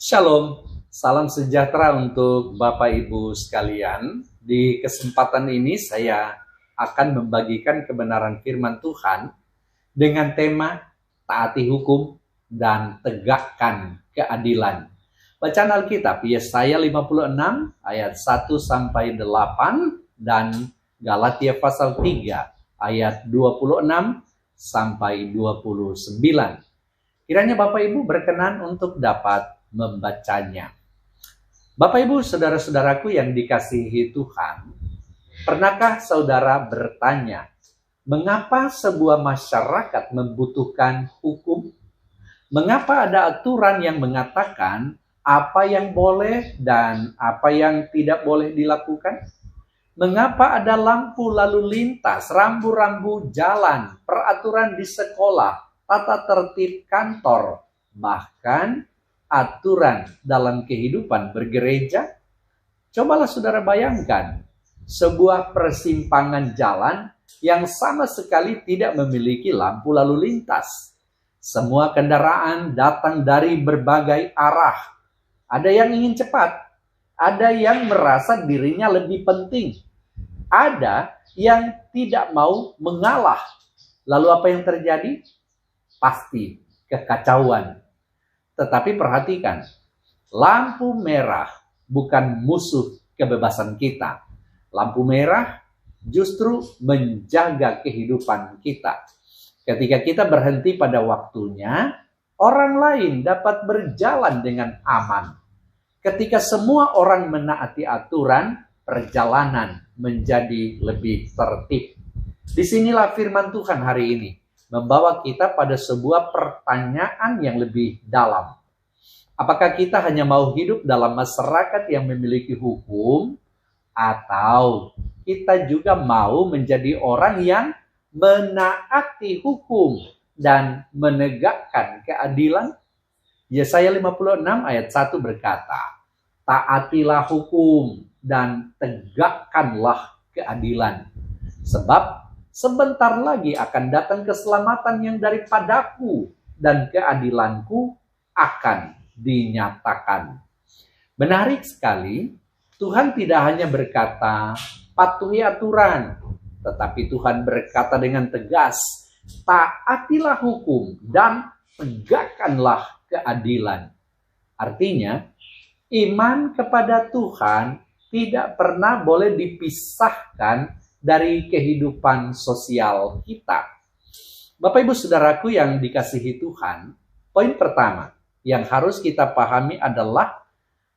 Shalom, salam sejahtera untuk Bapak Ibu sekalian. Di kesempatan ini saya akan membagikan kebenaran firman Tuhan dengan tema taati hukum dan tegakkan keadilan. Bacaan Alkitab Yesaya 56 ayat 1 sampai 8 dan Galatia pasal 3 ayat 26 sampai 29. Kiranya Bapak Ibu berkenan untuk dapat membacanya. Bapak Ibu, saudara-saudaraku yang dikasihi Tuhan, pernahkah saudara bertanya, mengapa sebuah masyarakat membutuhkan hukum? Mengapa ada aturan yang mengatakan apa yang boleh dan apa yang tidak boleh dilakukan? Mengapa ada lampu lalu lintas, rambu-rambu jalan, peraturan di sekolah, tata tertib kantor, bahkan aturan dalam kehidupan bergereja? Cobalah saudara bayangkan sebuah persimpangan jalan yang sama sekali tidak memiliki lampu lalu lintas. Semua kendaraan datang dari berbagai arah. Ada yang ingin cepat, ada yang merasa dirinya lebih penting, ada yang tidak mau mengalah. Lalu apa yang terjadi? Pasti kekacauan. Tetapi perhatikan, lampu merah bukan musuh kebebasan kita. Lampu merah justru menjaga kehidupan kita. Ketika kita berhenti pada waktunya, orang lain dapat berjalan dengan aman. Ketika semua orang menaati aturan, perjalanan menjadi lebih tertib. Disinilah firman Tuhan hari ini membawa kita pada sebuah pertanyaan yang lebih dalam. Apakah kita hanya mau hidup dalam masyarakat yang memiliki hukum, atau kita juga mau menjadi orang yang menaati hukum dan menegakkan keadilan? Yesaya 56 ayat 1 berkata, taatilah hukum dan tegakkanlah keadilan. Sebab sebentar lagi akan datang keselamatan yang daripadaku dan keadilanku akan dinyatakan. Menarik sekali, Tuhan tidak hanya berkata, patuhi aturan, tetapi Tuhan berkata dengan tegas, taatilah hukum dan tegakkanlah keadilan. Artinya, iman kepada Tuhan tidak pernah boleh dipisahkan dari kehidupan sosial kita. Bapak Ibu saudaraku yang dikasihi Tuhan, poin pertama yang harus kita pahami adalah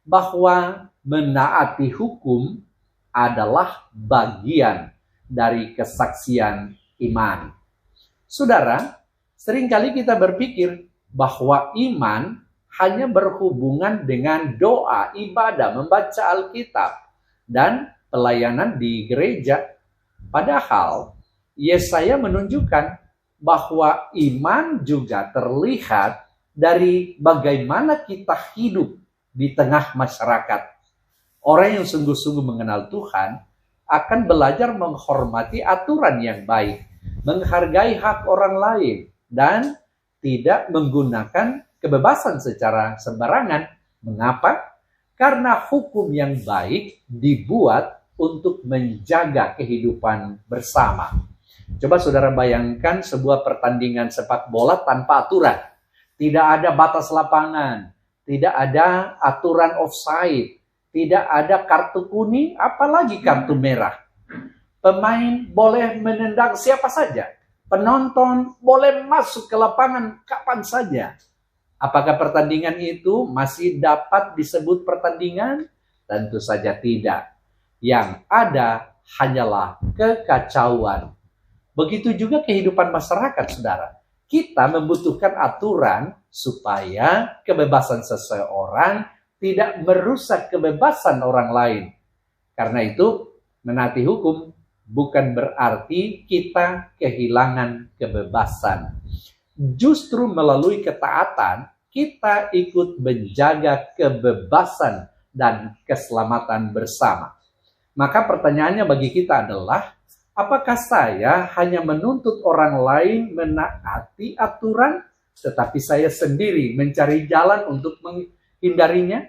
bahwa menaati hukum adalah bagian dari kesaksian iman. Saudara, seringkali kita berpikir bahwa iman hanya berhubungan dengan doa, ibadah, membaca Alkitab, dan pelayanan di gereja. Padahal, Yesaya menunjukkan bahwa iman juga terlihat dari bagaimana kita hidup di tengah masyarakat. Orang yang sungguh-sungguh mengenal Tuhan akan belajar menghormati aturan yang baik, menghargai hak orang lain, dan tidak menggunakan kebebasan secara sembarangan. Mengapa? Karena hukum yang baik dibuat untuk menjaga kehidupan bersama. Coba saudara bayangkan sebuah pertandingan sepak bola tanpa aturan. Tidak ada batas lapangan, tidak ada aturan offside, tidak ada kartu kuning, apalagi kartu merah. Pemain boleh menendang siapa saja. Penonton boleh masuk ke lapangan kapan saja. Apakah pertandingan itu masih dapat disebut pertandingan? Tentu saja tidak. Yang ada hanyalah kekacauan. Begitu juga kehidupan masyarakat, saudara. Kita membutuhkan aturan supaya kebebasan seseorang tidak merusak kebebasan orang lain. Karena itu, menaati hukum bukan berarti kita kehilangan kebebasan. Justru melalui ketaatan, kita ikut menjaga kebebasan dan keselamatan bersama. Maka pertanyaannya bagi kita adalah, apakah saya hanya menuntut orang lain menaati aturan, tetapi saya sendiri mencari jalan untuk hindarinya.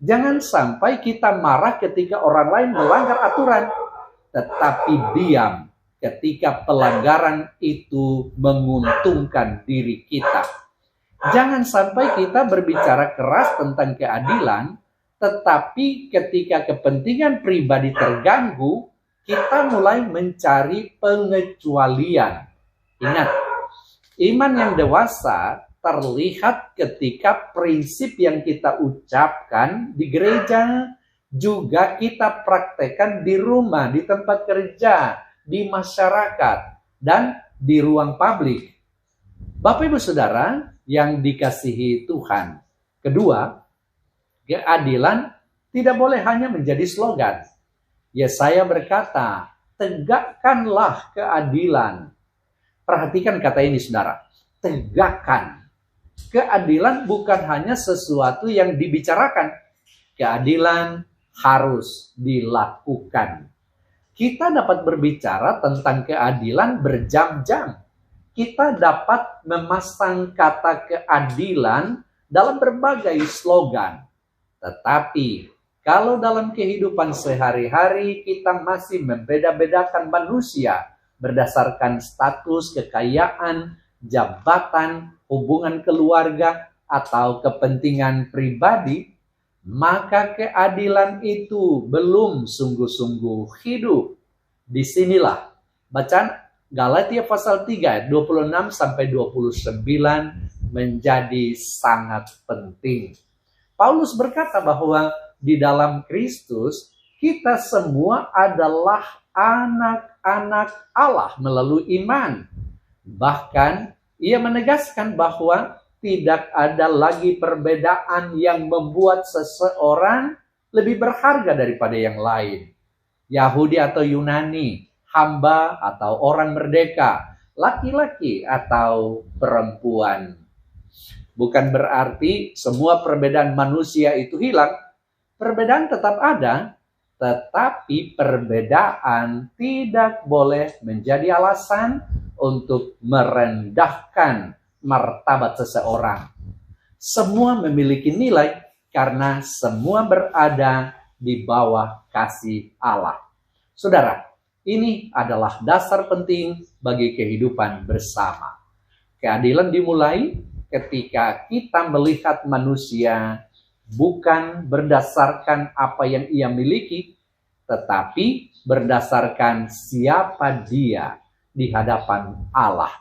Jangan sampai kita marah ketika orang lain melanggar aturan, tetapi diam ketika pelanggaran itu menguntungkan diri kita. Jangan sampai kita berbicara keras tentang keadilan, tetapi ketika kepentingan pribadi terganggu, kita mulai mencari pengecualian. Ingat, iman yang dewasa terlihat ketika prinsip yang kita ucapkan di gereja juga kita praktekkan di rumah, di tempat kerja, di masyarakat, dan di ruang publik. Bapak Ibu Saudara yang dikasihi Tuhan. Kedua, keadilan tidak boleh hanya menjadi slogan. Yesaya berkata, tegakkanlah keadilan. Perhatikan kata ini saudara, tegakkan. Keadilan bukan hanya sesuatu yang dibicarakan. Keadilan harus dilakukan. Kita dapat berbicara tentang keadilan berjam-jam. Kita dapat memasang kata keadilan dalam berbagai slogan. Tetapi kalau dalam kehidupan sehari-hari kita masih membeda-bedakan manusia berdasarkan status, kekayaan, jabatan, hubungan keluarga, atau kepentingan pribadi, maka keadilan itu belum sungguh-sungguh hidup. Disinilah bacaan Galatia pasal 3 ayat 26 sampai 29 menjadi sangat penting. Paulus berkata bahwa di dalam Kristus kita semua adalah anak-anak Allah melalui iman. Bahkan ia menegaskan bahwa tidak ada lagi perbedaan yang membuat seseorang lebih berharga daripada yang lain. Yahudi atau Yunani, hamba atau orang merdeka, laki-laki atau perempuan. Bukan berarti semua perbedaan manusia itu hilang. Perbedaan tetap ada, tetapi perbedaan tidak boleh menjadi alasan untuk merendahkan martabat seseorang. Semua memiliki nilai karena semua berada di bawah kasih Allah. Saudara, ini adalah dasar penting bagi kehidupan bersama. Keadilan dimulai ketika kita melihat manusia bukan berdasarkan apa yang ia miliki, tetapi berdasarkan siapa dia di hadapan Allah.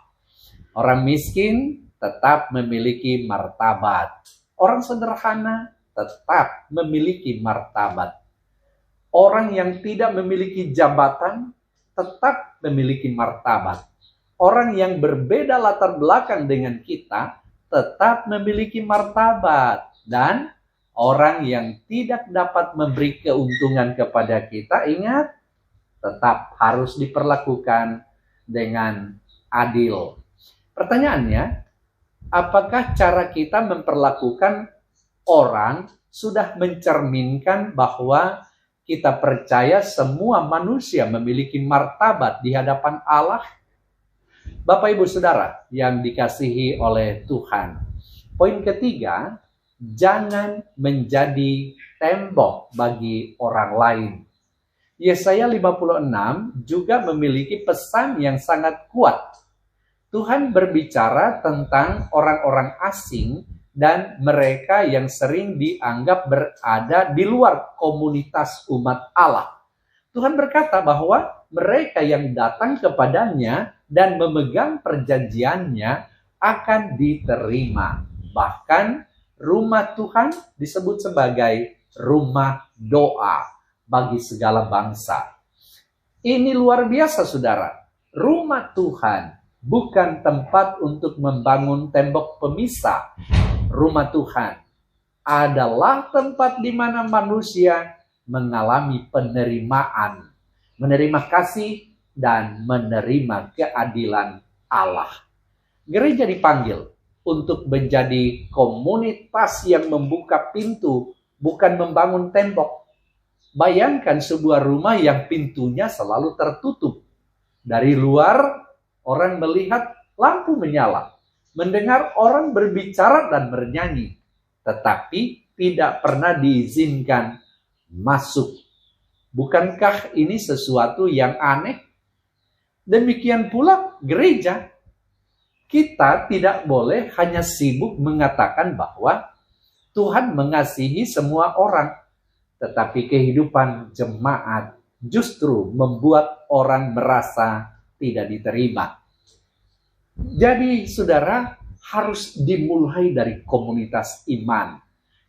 Orang miskin tetap memiliki martabat. Orang sederhana tetap memiliki martabat. Orang yang tidak memiliki jabatan tetap memiliki martabat. Orang yang berbeda latar belakang dengan kita tetap memiliki martabat. Dan orang yang tidak dapat memberi keuntungan kepada kita, ingat, tetap harus diperlakukan dengan adil. Pertanyaannya, apakah cara kita memperlakukan orang sudah mencerminkan bahwa kita percaya semua manusia memiliki martabat di hadapan Allah? Bapak Ibu Saudara yang dikasihi oleh Tuhan. Poin ketiga, jangan menjadi tembok bagi orang lain. Yesaya 56 juga memiliki pesan yang sangat kuat. Tuhan berbicara tentang orang-orang asing dan mereka yang sering dianggap berada di luar komunitas umat Allah. Tuhan berkata bahwa mereka yang datang kepadanya dan memegang perjanjiannya akan diterima. Bahkan rumah Tuhan disebut sebagai rumah doa bagi segala bangsa. Ini luar biasa, saudara. Rumah Tuhan bukan tempat untuk membangun tembok pemisah. Rumah Tuhan adalah tempat di mana manusia mengalami penerimaan, menerima kasih, dan menerima keadilan Allah. Gereja dipanggil untuk menjadi komunitas yang membuka pintu, bukan membangun tembok. Bayangkan sebuah rumah yang pintunya selalu tertutup. Dari luar, orang melihat lampu menyala, mendengar orang berbicara dan bernyanyi. Tetapi tidak pernah diizinkan masuk. Bukankah ini sesuatu yang aneh? Demikian pula gereja. Kita tidak boleh hanya sibuk mengatakan bahwa Tuhan mengasihi semua orang, tetapi kehidupan jemaat justru membuat orang merasa tidak diterima. Jadi saudara, harus dimulai dari komunitas iman.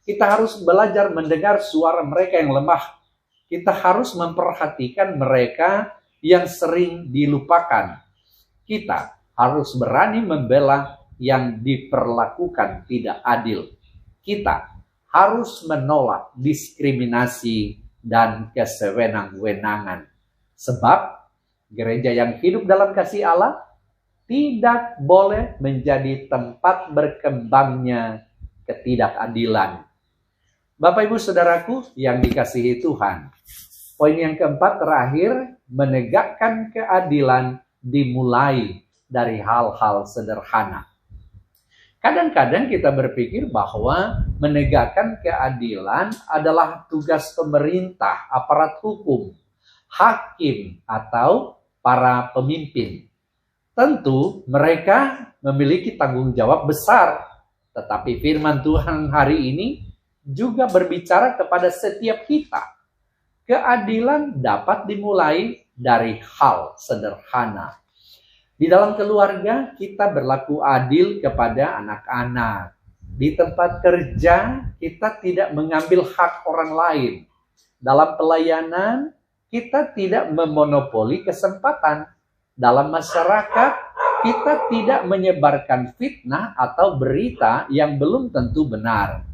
Kita harus belajar mendengar suara mereka yang lemah. Kita harus memperhatikan mereka yang sering dilupakan. Kita harus berani membela yang diperlakukan tidak adil. Kita harus menolak diskriminasi dan kesewenang-wenangan. Sebab gereja yang hidup dalam kasih Allah tidak boleh menjadi tempat berkembangnya ketidakadilan. Bapak Ibu Saudaraku yang dikasihi Tuhan, poin yang keempat terakhir, menegakkan keadilan dimulai dari hal-hal sederhana. Kadang-kadang kita berpikir bahwa menegakkan keadilan adalah tugas pemerintah, aparat hukum, hakim, atau para pemimpin. Tentu mereka memiliki tanggung jawab besar, tetapi firman Tuhan hari ini juga berbicara kepada setiap kita. Keadilan dapat dimulai dari hal sederhana. Di dalam keluarga kita berlaku adil kepada anak-anak. Di tempat kerja kita tidak mengambil hak orang lain. Dalam pelayanan kita tidak memonopoli kesempatan. Dalam masyarakat kita tidak menyebarkan fitnah atau berita yang belum tentu benar.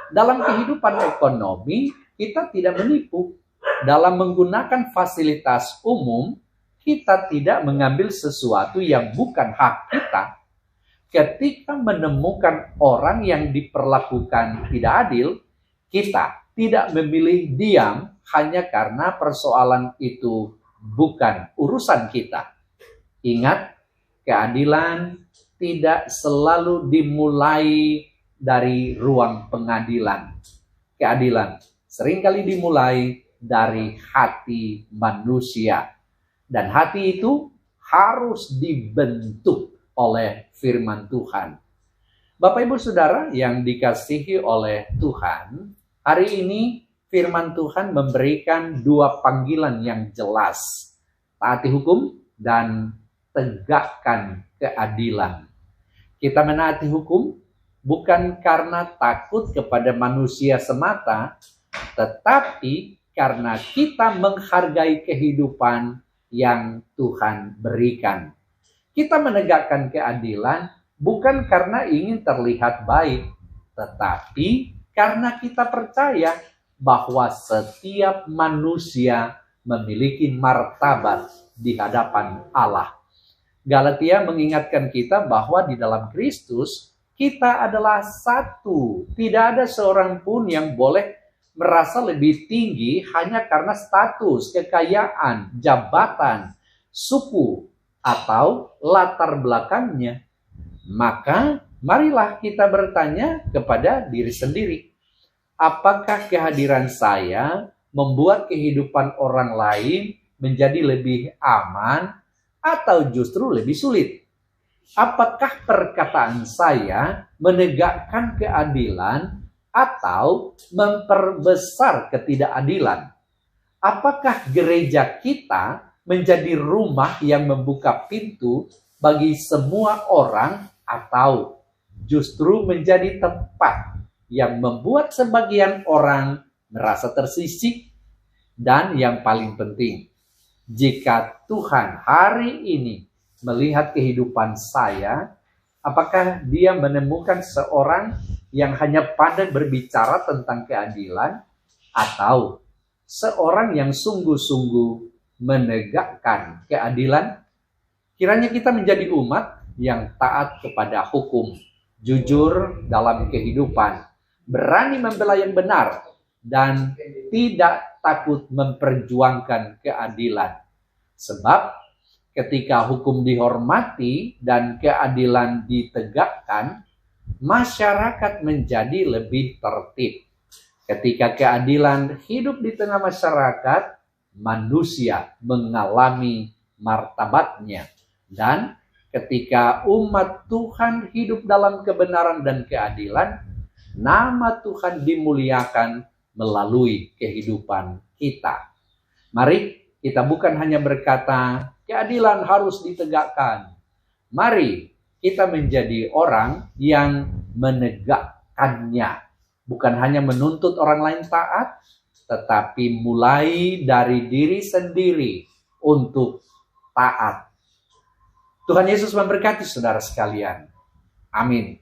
Dalam kehidupan ekonomi kita tidak menipu. Dalam menggunakan fasilitas umum kita tidak mengambil sesuatu yang bukan hak kita. Ketika menemukan orang yang diperlakukan tidak adil, kita tidak memilih diam hanya karena persoalan itu bukan urusan kita. Ingat, keadilan tidak selalu dimulai dari ruang pengadilan. Keadilan seringkali dimulai dari hati manusia. Dan hati itu harus dibentuk oleh firman Tuhan. Bapak Ibu Saudara yang dikasihi oleh Tuhan, hari ini firman Tuhan memberikan dua panggilan yang jelas. Taati hukum dan tegakkan keadilan. Kita menaati hukum bukan karena takut kepada manusia semata, tetapi karena kita menghargai kehidupan yang Tuhan berikan. Kita menegakkan keadilan bukan karena ingin terlihat baik, tetapi karena kita percaya bahwa setiap manusia memiliki martabat di hadapan Allah. Galatia mengingatkan kita bahwa di dalam Kristus kita adalah satu. Tidak ada seorang pun yang boleh merasa lebih tinggi hanya karena status, kekayaan, jabatan, suku, atau latar belakangnya. Maka marilah kita bertanya kepada diri sendiri. Apakah kehadiran saya membuat kehidupan orang lain menjadi lebih aman atau justru lebih sulit? Apakah perkataan saya menegakkan keadilan atau memperbesar ketidakadilan? Apakah gereja kita menjadi rumah yang membuka pintu bagi semua orang atau justru menjadi tempat yang membuat sebagian orang merasa tersisih? Dan yang paling penting, jika Tuhan hari ini melihat kehidupan saya, apakah Dia menemukan seorang yang hanya pandai berbicara tentang keadilan, atau seorang yang sungguh-sungguh menegakkan keadilan? Kiranya kita menjadi umat yang taat kepada hukum, jujur dalam kehidupan, berani membela yang benar, dan tidak takut memperjuangkan keadilan. Sebab ketika hukum dihormati dan keadilan ditegakkan, masyarakat menjadi lebih tertib. Ketika keadilan hidup di tengah masyarakat, manusia mengalami martabatnya. Dan ketika umat Tuhan hidup dalam kebenaran dan keadilan, nama Tuhan dimuliakan melalui kehidupan kita. Mari kita bukan hanya berkata, keadilan harus ditegakkan. Mari kita menjadi orang yang menegakkannya. Bukan hanya menuntut orang lain taat, tetapi mulai dari diri sendiri untuk taat. Tuhan Yesus memberkati saudara sekalian. Amin.